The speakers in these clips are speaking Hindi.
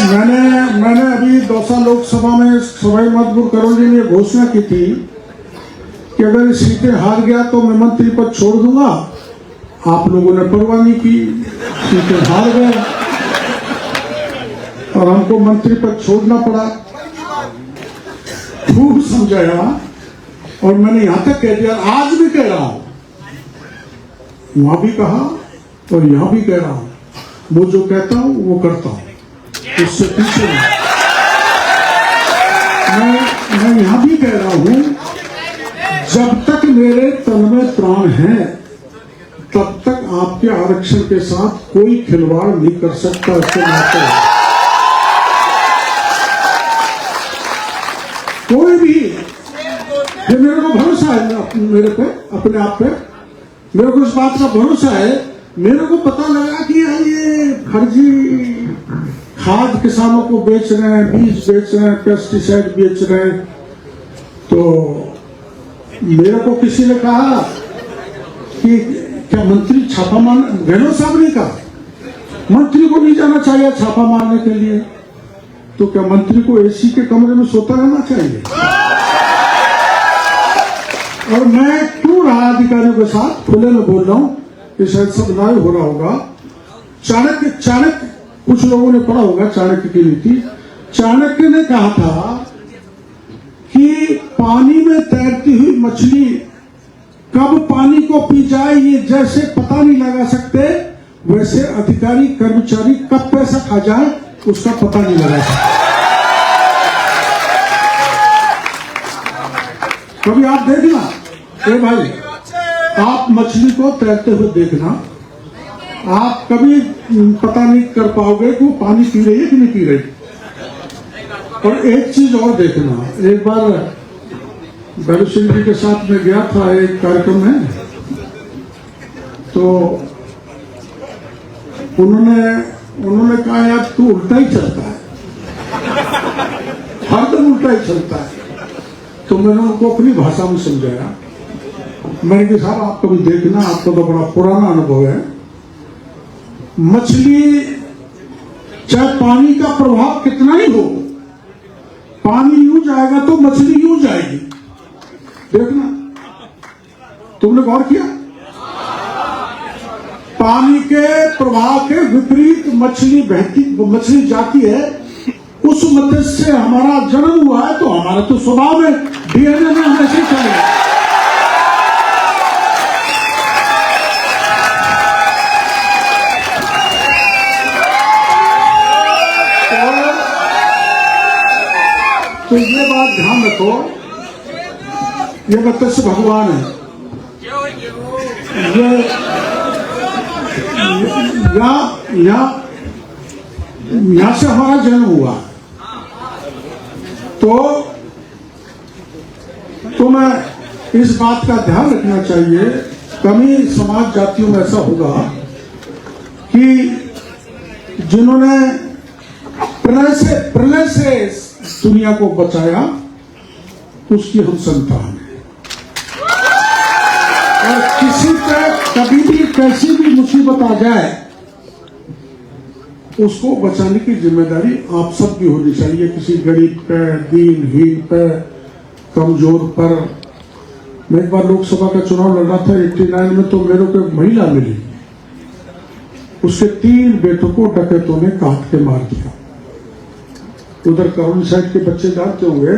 मैंने अभी दौसा लोकसभा में सवाई माधोपुर करौली में घोषणा की थी कि अगर सीटें हार गया तो मैं मंत्री पद छोड़ दूंगा। आप लोगों ने परवाह नहीं की, सीटें हार गए और हमको मंत्री पद छोड़ना पड़ा। खूब समझाया और मैंने यहां तक कह दिया, आज भी कह रहा हूं, वहां भी कहा और यहां भी कह रहा हूं, वो जो कहता हूं वो करता हूं, उससे पीछे नहीं। मैं यहां भी कह रहा हूं, जब तक मेरे तन में प्राण है तब तक आपके आरक्षण के साथ कोई खिलवाड़ नहीं कर सकता। इसके नाते कोई भी, ये मेरे को भरोसा है मेरे पे, अपने आप पे मेरे को इस बात का भरोसा है। मेरे को पता लगा कि ये फर्जी खाद किसानों को बेच रहे हैं, बीज बेच रहे हैं, पेस्टिसाइड बेच रहे हैं, तो मेरे को किसी ने कहा कि क्या मंत्री छापा मार, गहलोत साहब ने कहा मंत्री को नहीं जाना चाहिए छापा मारने के लिए, तो क्या मंत्री को एसी के कमरे में सोता रहना चाहिए? और मैं क्यों रहा अधिकारियों के साथ खुले में बोल रहा हूं, ये शायद सब लाइव हो रहा होगा। चाणक्य कुछ लोगों ने पढ़ा होगा चाणक्य की नीति। चाणक्य ने कहा था कि पानी में तैरती हुई मछली कब पानी को पी जाए ये जैसे पता नहीं लगा सकते, वैसे अधिकारी कर्मचारी कब पैसा खा जाए उसका पता नहीं लगा सकते। कभी आप देखना, ए भाई, आप मछली को तैरते हुए देखना, आप कभी पता नहीं कर पाओगे कि वो पानी पी रही है कि नहीं पी रही। और एक चीज और देखना, एक बार भैरव सिंह जी के साथ में गया था एक कार्यक्रम में, तो उन्होंने कहा यार तू उल्टा ही चलता है, हरदम उल्टा ही चलता है। तो मैंने उनको अपनी भाषा में समझाया। मैंने कहा साहब आप कभी देखना, आपका तो बड़ा पुराना अनुभव है, मछली चाहे पानी का प्रभाव कितना ही हो, पानी यूं जाएगा तो मछली यूं जाएगी। देखना, तुमने गौर किया? पानी के प्रभाव के विपरीत मछली जाती है। उस मत्स्य से हमारा जन्म हुआ है, तो हमारा तो स्वभाव में डीएनए में हमेशा चलेगा। तो ये बात ध्यान रखो, ये मत्स्य भगवान है, ये यहां से हमारा जन्म हुआ। तो मैं इस बात का ध्यान रखना चाहिए। कमी समाज जातियों में ऐसा होगा कि जिन्होंने प्रलय से दुनिया को बचाया, उसकी हम संतान है। और किसी पे कभी भी कैसी भी मुसीबत आ जाए, उसको बचाने की जिम्मेदारी आप सब की होनी चाहिए। किसी गरीब पे, दीनहीन पे, कमजोर पर। मैं एक बार लोकसभा का चुनाव लड़ रहा था 89 में, तो मेरे को एक महिला मिली, उसके 3 बेटों को डकैतों ने काट के मार दिया। उधर करौली साइड के बच्चे जानते होंगे।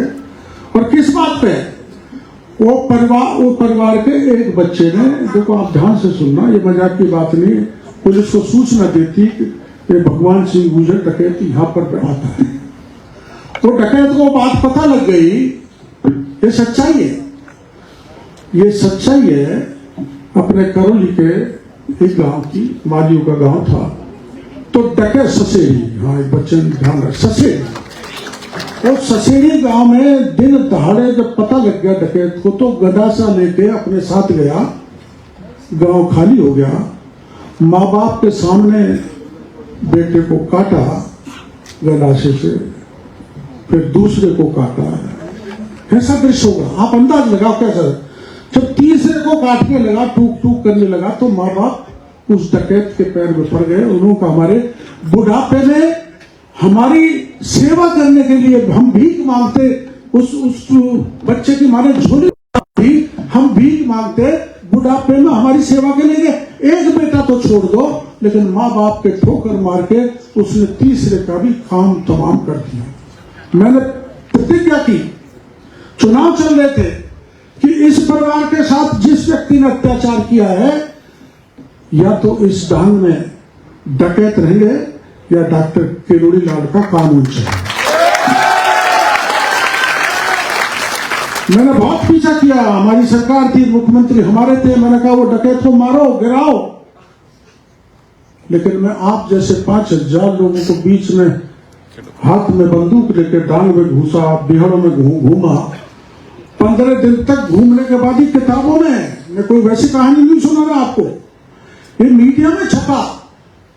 और किस बात पे? वो परिवार के एक बच्चे ने, देखो आप ध्यान से सुनना, ये मजाक की बात नहीं, पुलिस को सूचना देती कि भगवान सिंह गुजर डकैत यहां पर आता है। तो डकैत को बात पता लग गई। ये सच्चाई है, ये सच्चाई है। अपने करौली के एक गांव की, मालियों का गांव था, तो डकैत ससेरी, हाँ एक बच्चे ने ध्यान रख, ससेरी, और ससेरी गांव में दिन दहाड़े जब पता लग गया डकैत को, तो गदासा लेके अपने साथ गया। गांव खाली हो गया, माँ बाप के सामने बेटे को काटा गदासे से, फिर दूसरे को काटा। कैसा दृश्य होगा आप अंदाज लगाओ कैसा। जब तीसरे को काटने लगा, टूक टूक करने लगा, तो माँ बाप उस डकैत के पैर में पड़ गए। उन्होंने हमारे बुढ़ापे में हमारी सेवा करने के लिए हम भीख मांगते, उस बच्चे की माने झोली भी हम भीख मांगते, बुढ़ापे में हमारी सेवा के लिए एक बेटा तो छोड़ दो, लेकिन माँ बाप के ठोकर मार के उसने तीसरे का भी काम तमाम कर दिया। मैंने प्रतिज्ञा की, चुनाव चल रहे थे, कि इस परिवार के साथ जिस व्यक्ति ने अत्याचार किया है, या तो इस डांग में डकैत रहेंगे या डॉक्टर किरोड़ी लाल का कानून चाहिए। मैंने बहुत पीछा किया, हमारी सरकार थी, मुख्यमंत्री हमारे थे, मैंने कहा वो डकैत को मारो, गिराओ, लेकिन मैं आप जैसे 5000 लोगों को बीच में हाथ में बंदूक लेकर डांग में घुसा, बिहारों में घूमा, 15 दिन तक घूमने के बाद ही किताबों में, मैं कोई वैसी कहानी नहीं सुना रहा आपको, ये मीडिया में छपा।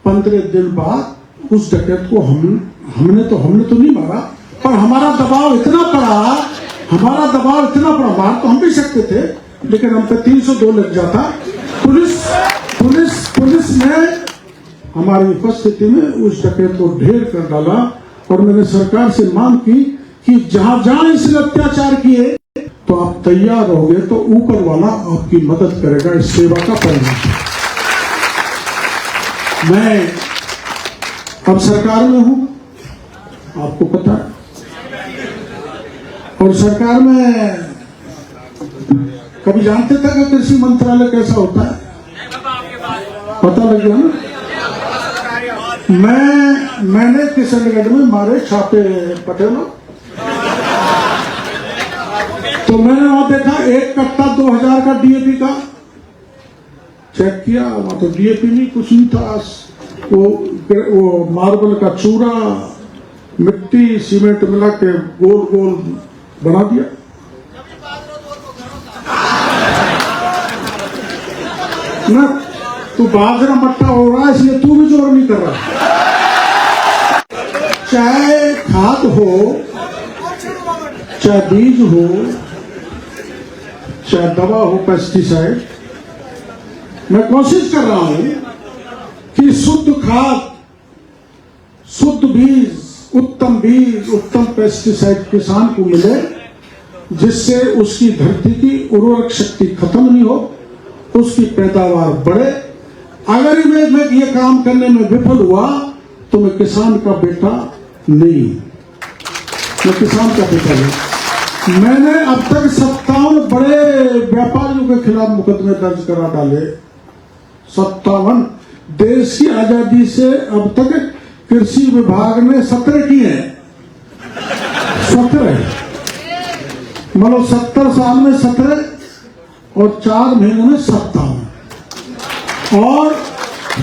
15 दिन बाद उस डकैत को हमने तो नहीं मारा, पर हमारा दबाव इतना पड़ा, मार तो हम भी सकते थे, लेकिन हम पे 302 लग जाता। पुलिस ने हमारी उपस्थिति में उस डकैत को ढेर कर डाला, और मैंने सरकार से मांग की कि जहां इसने अत्याचार किए, तो आप तैयार रहोगे तो ऊपर वाला आपकी मदद करेगा, इस सेवा का परिणाम। मैं अब सरकार में हूं, आपको पता है, और सरकार में कभी जानते थे कि कृषि मंत्रालय कैसा होता है? पता लग गया ना। मैंने किशनगढ़ में मारे छापे पटेलों, तो मैंने वहां देखा 1 कट्टा 2000 का डीएपी का चेक किया, वहां तो डीएपी नहीं, कुछ नहीं था, वो मार्बल का चूरा, मिट्टी सीमेंट मिला के गोल गोल बना दिया। ना तू बाजरा मट्टा हो रहा है, इसलिए तू भी जोर नहीं कर रहा। चाहे खाद हो, चाहे बीज हो, चाहे दवा हो, पेस्टिसाइड, मैं कोशिश कर रहा हूं कि शुद्ध खाद, शुद्ध बीज, उत्तम पेस्टिसाइड किसान को मिले, जिससे उसकी धरती की उर्वरक शक्ति खत्म नहीं हो, उसकी पैदावार बढ़े। अगर मैं ये काम करने में विफल हुआ तो मैं किसान का बेटा नहीं, मैं किसान का बेटा नहीं। मैंने अब तक 57 बड़े व्यापारियों के खिलाफ मुकदमे दर्ज करा डाले, 57। देश की आजादी से अब तक कृषि विभाग ने 17 किए हैं, 17, मतलब 70 साल में 17 और 4 महीनों में 57, और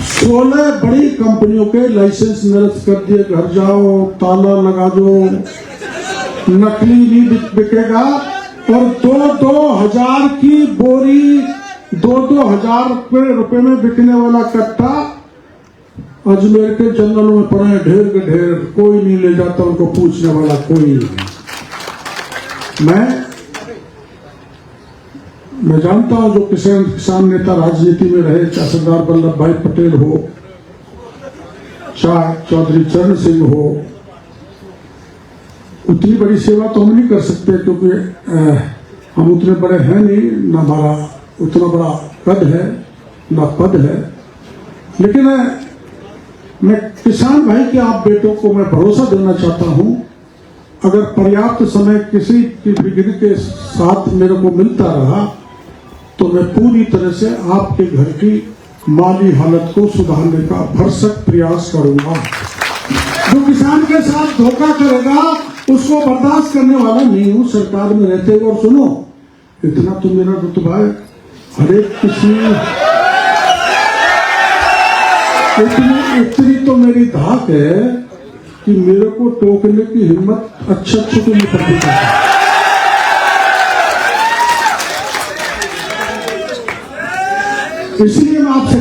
16 बड़ी कंपनियों के लाइसेंस निरस्त कर दिए। घर जाओ, ताला लगा दो, नकली नहीं बिकेगा, और 2-2 हजार की बोरी, 2-2 हजार रुपए में बिकने वाला कट्टा अजमेर के जंगलों में पड़े ढेर के ढेर, कोई नहीं ले जाता, उनको पूछने वाला कोई नहीं। मैं जानता हूं जो किसान नेता राजनीति में रहे, चाहे सरदार वल्लभ भाई पटेल हो, चाहे चौधरी चरण सिंह हो, उतनी बड़ी सेवा तो हम नहीं कर सकते, क्योंकि हम उतने बड़े हैं नहीं, न हमारा उतना बड़ा कद है, न पद है। लेकिन मैं किसान भाई के आप बेटों को मैं भरोसा देना चाहता हूं, अगर पर्याप्त समय किसी की डिग्री के साथ मेरे को मिलता रहा, तो मैं पूरी तरह से आपके घर की माली हालत को सुधारने का भरसक प्रयास करूंगा। जो किसान के साथ धोखा करेगा उसको बर्दाश्त करने वाला नहीं हूं सरकार में रहते हुए। और सुनो, इतना तो मेरा रुतबा है, हर एक किसी, इतनी तो मेरी धाक है कि मेरे को टोकने की हिम्मत अच्छा को नहीं करती। इसलिए मैं आपसे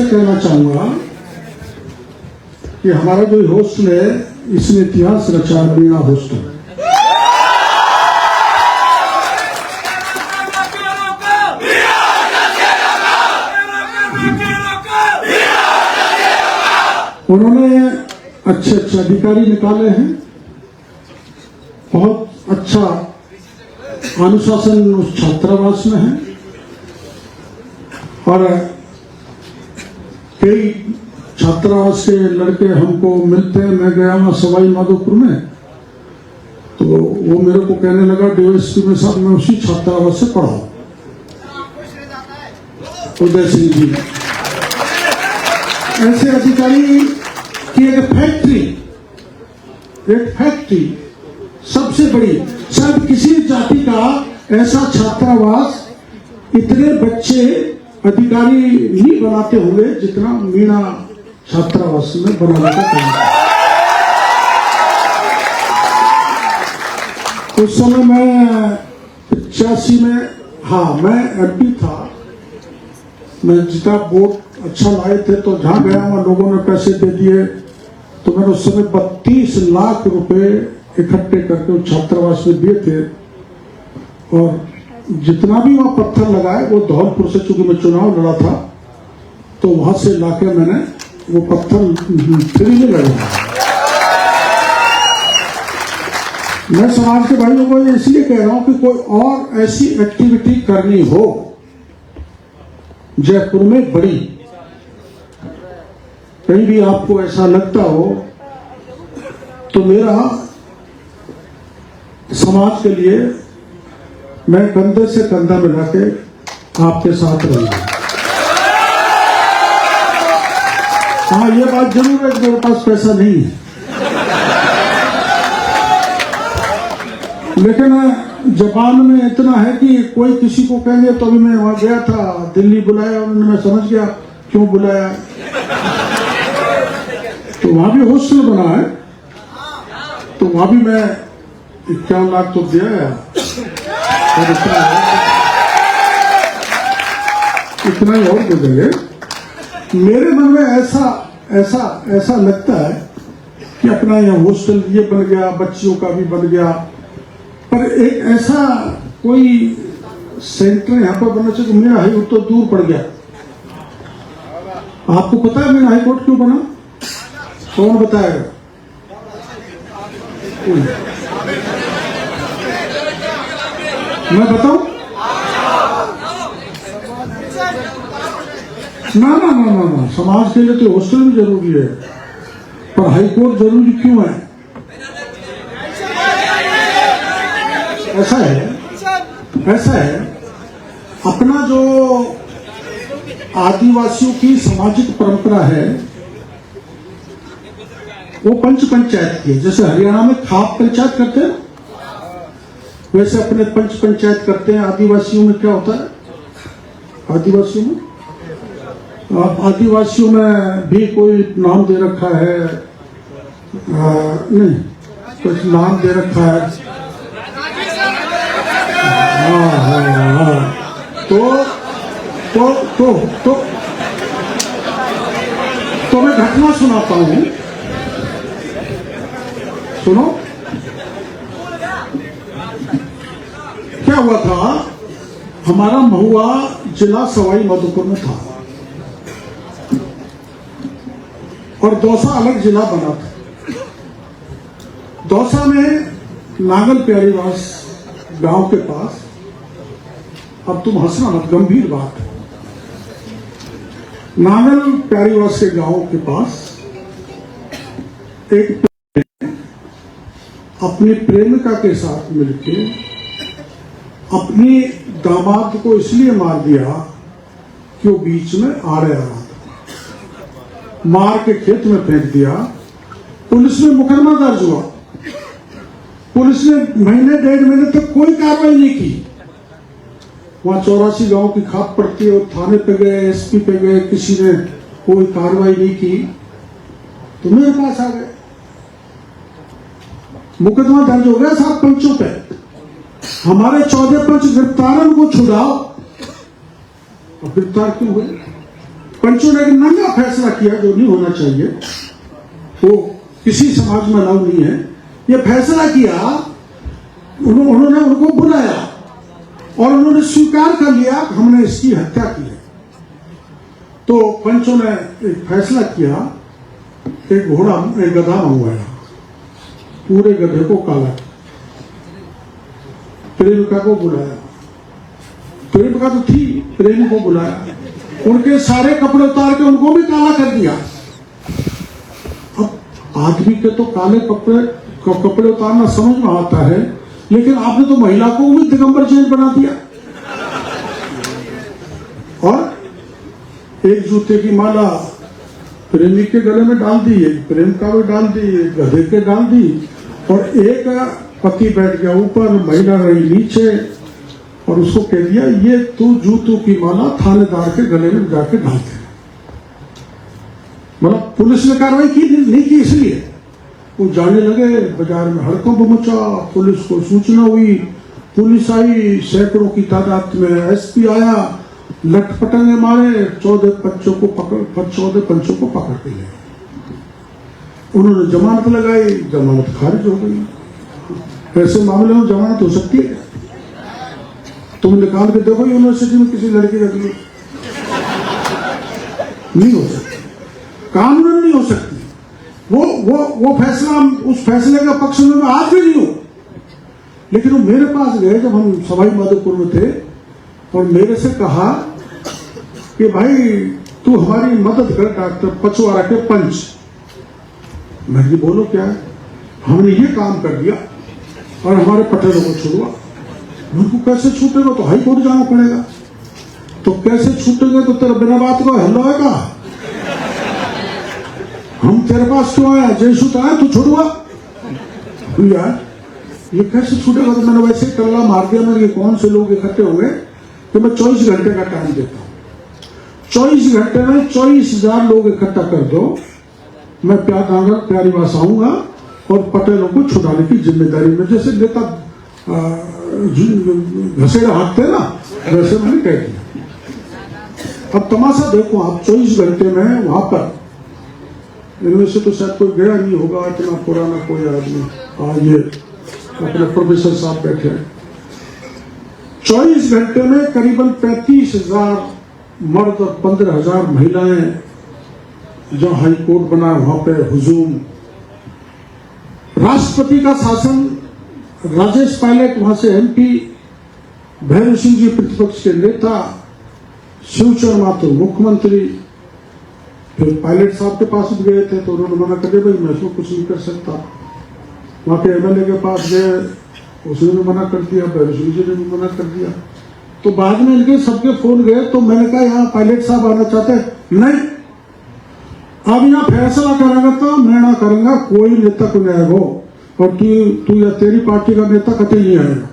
कहना चाहूंगा कि हमारा जो हॉस्टल है, इसने इतिहास रचा है, बिना हॉस्टल। उन्होंने अच्छे अच्छे अधिकारी निकाले हैं, बहुत अच्छा अनुशासन उस छात्रावास में है, और कई छात्रावास के लड़के हमको मिलते हैं। मैं गया वहां सवाई माधोपुर में, तो वो मेरे को कहने लगा डीएसपी में साहब मैं उसी छात्रावास से पढ़ा हूं, उदय सिंह जी। ऐसे अधिकारी की एक फैक्ट्री सबसे बड़ी, शायद किसी जाति का ऐसा छात्रावास इतने बच्चे अधिकारी नहीं बनाते होंगे जितना मीणा छात्रावास में बनाने का काम। उस समय मैं 85 में, हाँ मैं एमपी था, मैं जितना वोट अच्छा लाए थे, तो जहां गया वहां लोगों ने पैसे दे दिए, तो मैंने उस समय 32 लाख रुपए इकट्ठे करके उस छात्रावास में दिए थे। और जितना भी वहां पत्थर लगाए वो धौलपुर से, चूंकि मैं चुनाव लड़ा था, तो वहां से लाके मैंने वो पत्थर फ्री में लगाया। मैं समाज के भाइयों को इसलिए कह रहा हूं कि कोई और ऐसी एक्टिविटी करनी हो जयपुर में बड़ी, कहीं भी आपको ऐसा लगता हो, तो मेरा समाज के लिए मैं कंधे से कंधा मिला के आपके साथ रहूंगा। हाँ, ये बात जरूर है कि मेरे पास पैसा नहीं है, लेकिन जापान में इतना है कि कोई किसी को कहेंगे, तो अभी मैं वहां गया था, दिल्ली बुलाया उन्होंने, मैं समझ गया क्यों बुलाया। तो वहां भी हॉस्टल बना है, तो वहां भी मैं 51 लाख तो दिया है, और इतना ही और दे देंगे। मेरे मन में ऐसा ऐसा ऐसा लगता है कि अपना यह हॉस्टल ये बन गया, बच्चियों का भी बन गया, पर एक ऐसा कोई सेंटर यहाँ पर बनना चाहिए। मेरा हाईकोर्ट तो दूर पड़ गया, आपको पता है मेरा हाईकोर्ट क्यों बना? कौन बताएगा? मैं बताऊं? ना, समाज के लिए तो हॉस्टल भी जरूरी है, पर हाईकोर्ट जरूरी क्यों है? ऐसा है, अपना जो आदिवासियों की सामाजिक परंपरा है वो पंच पंचायत की है। जैसे हरियाणा में खाप पंचायत करते हैं, वैसे अपने पंच पंचायत करते हैं। आदिवासियों में क्या होता है? आदिवासियों में भी कोई नाम दे रखा है, नहीं कुछ नाम दे रखा है। हाँ। तो मैं घटना सुनाता हूं, सुनो। क्या हुआ था, हमारा महुआ जिला सवाई माधोपुर में था और दौसा अलग जिला बना था। दौसा में नागल प्यारीवास गांव के पास, अब तुम हंसना मत, गंभीर बात है, नागल प्यारीवास के गांव के पास एक अपनी प्रेमिका के साथ मिलकर अपनी दामाद को इसलिए मार दिया कि वो बीच में आड़े आ रहा था, मार के खेत में फेंक दिया। पुलिस में मुकदमा दर्ज हुआ, पुलिस ने महीने 1.5 महीने तक कोई कार्रवाई नहीं की। वहां 84 गांव की खाप पड़ती है, और थाने पे गए, एसपी पे गए, किसी ने कोई कार्रवाई नहीं की, तो मेरे पास आ गए। मुकदमा दर्ज हो गया साहब पंचों पे, हमारे 14 पंच गिरफ्तार, उनको छुड़ाओ। और गिरफ्तार क्यों हुए? पंचों ने एक नंगा फैसला किया जो नहीं होना चाहिए, वो किसी समाज में अलाउ नहीं है। ये फैसला किया, उन्होंने उनको बुलाया और उन्होंने स्वीकार कर लिया कि हमने इसकी हत्या की है। तो पंचों ने एक फैसला किया एक घोड़ा, एक गधा मंगवाया, पूरे गधे को काला, प्रेमिका को बुलाया, प्रेमिका तो थी, प्रेमी को बुलाया, उनके सारे कपड़े उतार के उनको भी काला कर दिया। अब आदमी के तो काले कपड़े उतारना समझ में आता है, लेकिन आपने तो महिला को भी दिगंबर जैन बना दिया। और एक जूते की माला प्रेमी के गले में डाल दी, एक प्रेमिका में डाल दी, एक गधे के डाल दी, और एक पति बैठ गया ऊपर, महिला रही नीचे, और उसको कह दिया ये तू जूतों की माला थानेदार के गले में जाके डाल दे। मतलब पुलिस ने कार्रवाई की नहीं की, इसलिए वो जाने लगे, बाजार में हड़कंप मचा, पुलिस को सूचना हुई, पुलिस आई, सैकड़ों की तादाद में एसपी आया, लटपटांगे मारे, 14 पंचों को पकड़ के ले। उन्होंने जमानत लगाई, जमानत खारिज हो गई। ऐसे मामले में जमानत हो सकती है? तुम निकाल के देखो यूनिवर्सिटी में किसी लड़की रख ली, नहीं हो सकती, कानून में नहीं हो सकती। वो फैसला, उस फैसले का पक्ष में मैं आज भी नहीं हूं, लेकिन वो मेरे पास गए जब हम सवाई माधोपुर में थे, और मेरे से कहा कि भाई तू हमारी मदद कर, डॉक्टर पचवाड़ा के पंच। मैंने बोलो क्या है, हमने ये काम कर दिया और हमारे पटेलों को छुड़वा। उनको कैसे छूटेगा, तो हाई कोर्ट जाना पड़ेगा। तो कैसे छूटेंगे, तो तेरा बिना बात को हल होगा। हम तेरे पास क्यों आए, जैसू तो आए, तू छुड़वा यार, ये कैसे छूटेगा। तो मैंने वैसे कल्ला मार दिया, मैं ये कौन से लोग इकट्ठे होंगे, तो मैं 24 घंटे का टाइम देता हूं, 24 घंटे में 24,000 लोग इकट्ठा कर दो, मैं प्यारी बास आऊंगा और पटेलों को छुड़ाने की जिम्मेदारी में, जैसे नेता घसेड़ा हाथ थे ना, वैसे मैंने कह दिया। अब तमाशा देखो आप, 24 घंटे में वहां पर, इनमें से तो शायद कोई गया नहीं होगा, इतना पुराना कोई आदमी। ये अपने प्रोफेसर साहब बैठे हैं। 24 घंटे में करीबन 35,000 मर्द और 15,000 महिलाएं, जहां हाई कोर्ट बना वहां पे हुजूम, राष्ट्रपति का शासन, राजेश पायलट वहां से एमपी, भैरव सिंह जी प्रतिपक्ष के नेता, शिवचरण माथुर मुख्यमंत्री। फिर पायलट साहब के पास भी गए थे, तो उन्होंने मना कर दिया, भाई मैं इसमें कुछ नहीं कर सकता। वहां के एमएलए के पास गए, उसने भी मना कर दिया, भैरव सिंह जी ने भी मना कर दिया। तो बाद में इनके सबके फोन गए, तो मैंने कहा यहाँ पायलट साहब आना चाहते हैं, नहीं अब यहाँ फैसला करेगा तो मैं ना करूंगा, कोई नेता को नहीं आएगा, और तू या तेरी पार्टी का नेता कतई नहीं आएगा।